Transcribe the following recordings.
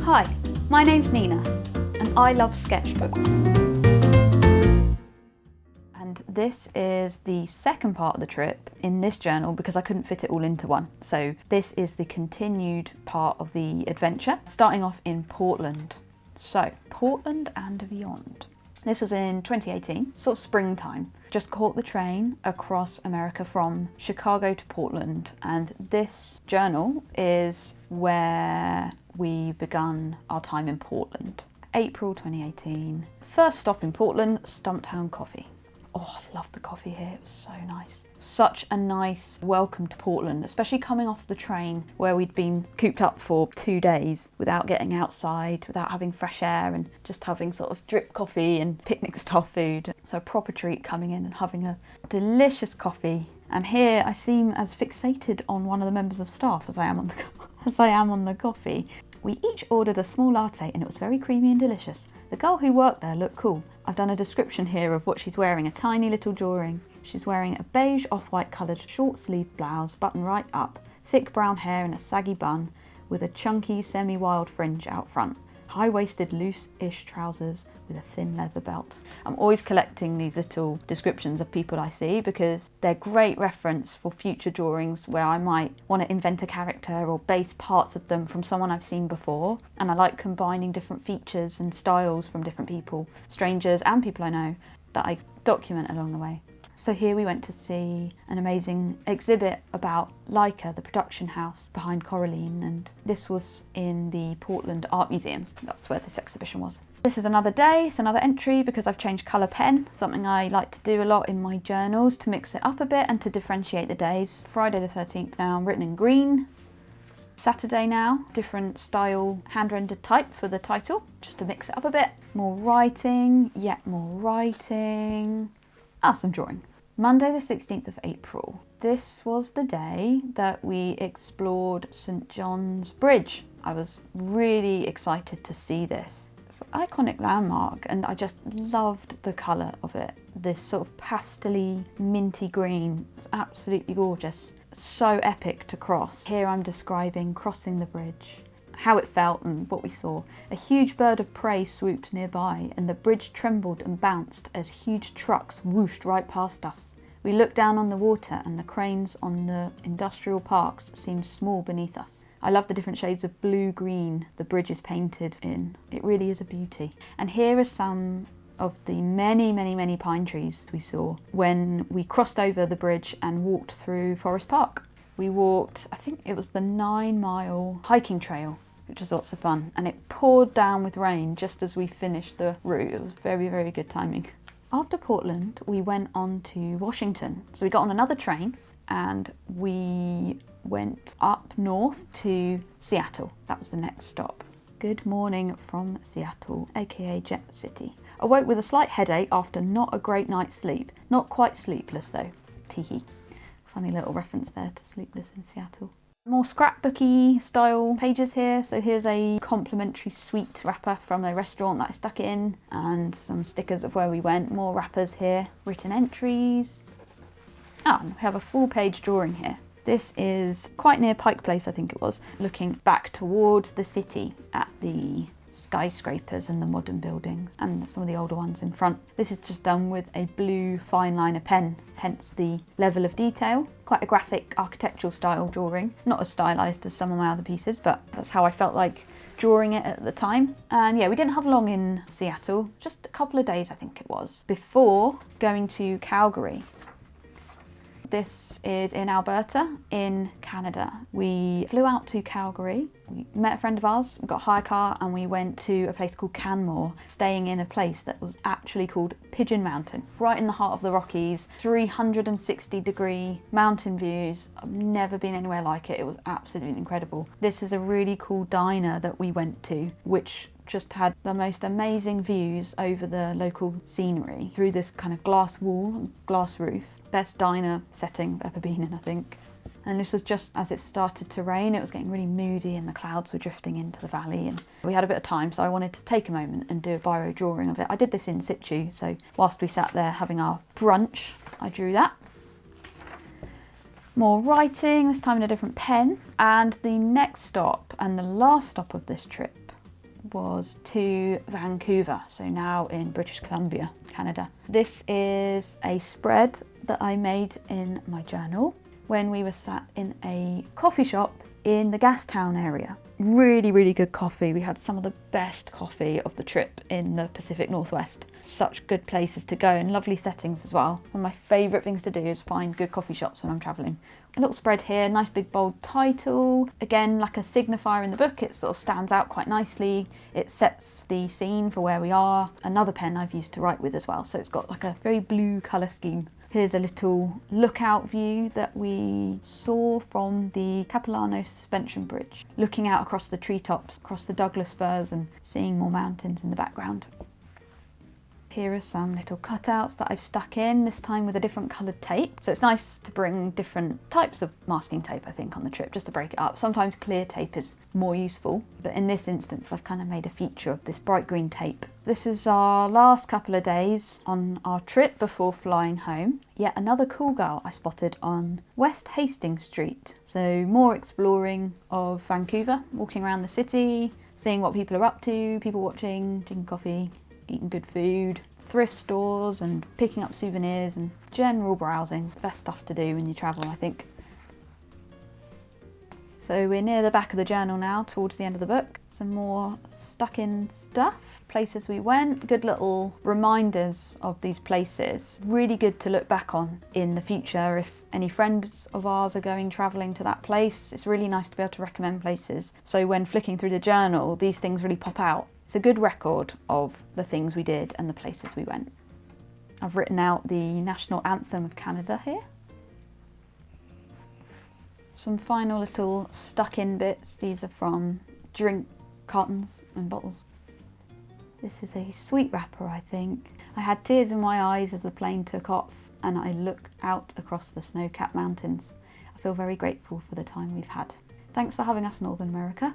Hi, my name's Nina and I love sketchbooks. And this is the second part of the trip in this journal because I couldn't fit it all into one. So this is the continued part of the adventure, starting off in Portland. So Portland and beyond. This was in 2018, sort of springtime. Just caught the train across America from Chicago to Portland, and this journal is where we begun our time in Portland. April 2018. First stop in Portland, Stumptown Coffee. Oh, I love the coffee here, it was so nice. Such a nice welcome to Portland, especially coming off the train where we'd been cooped up for 2 days without getting outside, without having fresh air and just having sort of drip coffee and picnic style food. So a proper treat coming in and having a delicious coffee. And here I seem as fixated on one of the members of staff as I am on the coffee. We each ordered a small latte and it was very creamy and delicious. The girl who worked there looked cool. I've done a description here of what she's wearing, a tiny little drawing. She's wearing a beige off-white coloured short sleeve blouse, button right up, thick brown hair in a saggy bun with a chunky semi-wild fringe out front. High-waisted loose-ish trousers with a thin leather belt. I'm always collecting these little descriptions of people I see because they're great reference for future drawings where I might want to invent a character or base parts of them from someone I've seen before. And I like combining different features and styles from different people, strangers and people I know, that I document along the way. So here we went to see an amazing exhibit about Leica, the production house behind Coraline, and this was in the Portland Art Museum. That's where this exhibition was. This is another day, it's another entry because I've changed colour pen, something I like to do a lot in my journals to mix it up a bit and to differentiate the days. Friday the 13th now, written in green. Saturday now, different style hand-rendered type for the title, just to mix it up a bit. More writing, yet more writing. Some drawing. Monday the 16th of April. This was the day that we explored St John's Bridge. I was really excited to see this. It's an iconic landmark and I just loved the colour of it. This sort of pastel-y, minty green. It's absolutely gorgeous. So epic to cross. Here I'm describing crossing the bridge, how it felt and what we saw. A huge bird of prey swooped nearby and the bridge trembled and bounced as huge trucks whooshed right past us. We looked down on the water and the cranes on the industrial parks seemed small beneath us. I love the different shades of blue-green the bridge is painted in. It really is a beauty. And here are some of the many pine trees we saw when we crossed over the bridge and walked through Forest Park. We walked, I think it was the 9-mile hiking trail, which was lots of fun, and it poured down with rain just as we finished the route. It was very good timing. After Portland, we went on to Washington. So we got on another train and we went up north to Seattle. That was the next stop. Good morning from Seattle, aka Jet City. Awoke with a slight headache after not a great night's sleep. Not quite sleepless though, teehee. Funny little reference there to Sleepless in Seattle. More scrapbooky style pages here. So here's a complimentary sweet wrapper from a restaurant that I stuck in and some stickers of where we went. More wrappers here. Written entries. And we have a full page drawing here. This is quite near Pike Place, I think it was, looking back towards the city at the skyscrapers and the modern buildings and some of the older ones in front. This is just done with a blue fine liner pen, hence the level of detail. Quite a graphic architectural style drawing, not as stylised as some of my other pieces, but that's how I felt like drawing it at the time. And yeah, we didn't have long in Seattle, just a couple of days I think it was, before going to Calgary. This is in Alberta, in Canada. We flew out to Calgary, we met a friend of ours, we got a hire car and we went to a place called Canmore, staying in a place that was actually called Pigeon Mountain. Right in the heart of the Rockies, 360-degree mountain views. I've never been anywhere like it, it was absolutely incredible. This is a really cool diner that we went to, which just had the most amazing views over the local scenery through this kind of glass wall, glass roof. Best diner setting I've ever been in, I think. And this was just as it started to rain. It was getting really moody and the clouds were drifting into the valley and we had a bit of time, so I wanted to take a moment and do a biro drawing of it. I did this in situ, so whilst we sat there having our brunch, I drew that. More writing, this time in a different pen. And the next stop and the last stop of this trip was to Vancouver, so now in British Columbia, Canada. This is a spread that I made in my journal when we were sat in a coffee shop in the Gastown area. Really, really good coffee. We had some of the best coffee of the trip in the Pacific Northwest. Such good places to go and lovely settings as well. One of my favourite things to do is find good coffee shops when I'm travelling. A little spread here, nice big bold title. Again, like a signifier in the book, it sort of stands out quite nicely. It sets the scene for where we are. Another pen I've used to write with as well, so it's got like a very blue colour scheme. Here's a little lookout view that we saw from the Capilano suspension bridge, looking out across the treetops, across the Douglas firs and seeing more mountains in the background. Here are some little cutouts that I've stuck in, this time with a different coloured tape. So it's nice to bring different types of masking tape, I think, on the trip, just to break it up. Sometimes clear tape is more useful, but in this instance, I've kind of made a feature of this bright green tape. This is our last couple of days on our trip before flying home. Yet another cool girl I spotted on West Hastings Street. So more exploring of Vancouver, walking around the city, seeing what people are up to, people watching, drinking coffee, eating good food, thrift stores and picking up souvenirs and general browsing. Best stuff to do when you travel, I think. So we're near the back of the journal now, towards the end of the book. Some more stuck in stuff, places we went, good little reminders of these places. Really good to look back on in the future if any friends of ours are going travelling to that place. It's really nice to be able to recommend places. So when flicking through the journal, these things really pop out. It's a good record of the things we did and the places we went. I've written out the national anthem of Canada here. Some final little stuck in bits. These are from drink cartons and bottles. This is a sweet wrapper, I think. I had tears in my eyes as the plane took off and I looked out across the snow-capped mountains. I feel very grateful for the time we've had. Thanks for having us, Northern America.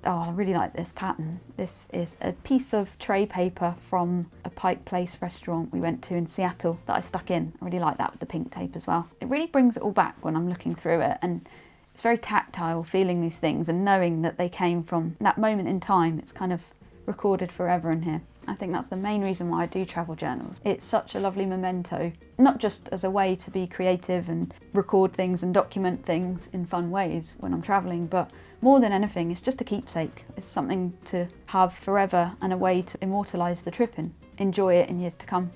Oh, I really like this pattern. This is a piece of tray paper from a Pike Place restaurant we went to in Seattle that I stuck in. I really like that with the pink tape as well. It really brings it all back when I'm looking through it, and it's very tactile feeling these things and knowing that they came from that moment in time. It's kind of recorded forever in here. I think that's the main reason why I do travel journals. It's such a lovely memento, not just as a way to be creative and record things and document things in fun ways when I'm traveling, but more than anything, it's just a keepsake. It's something to have forever and a way to immortalise the trip and enjoy it in years to come.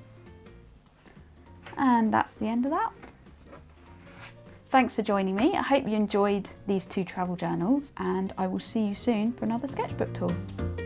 And that's the end of that. Thanks for joining me. I hope you enjoyed these two travel journals, and I will see you soon for another sketchbook tour.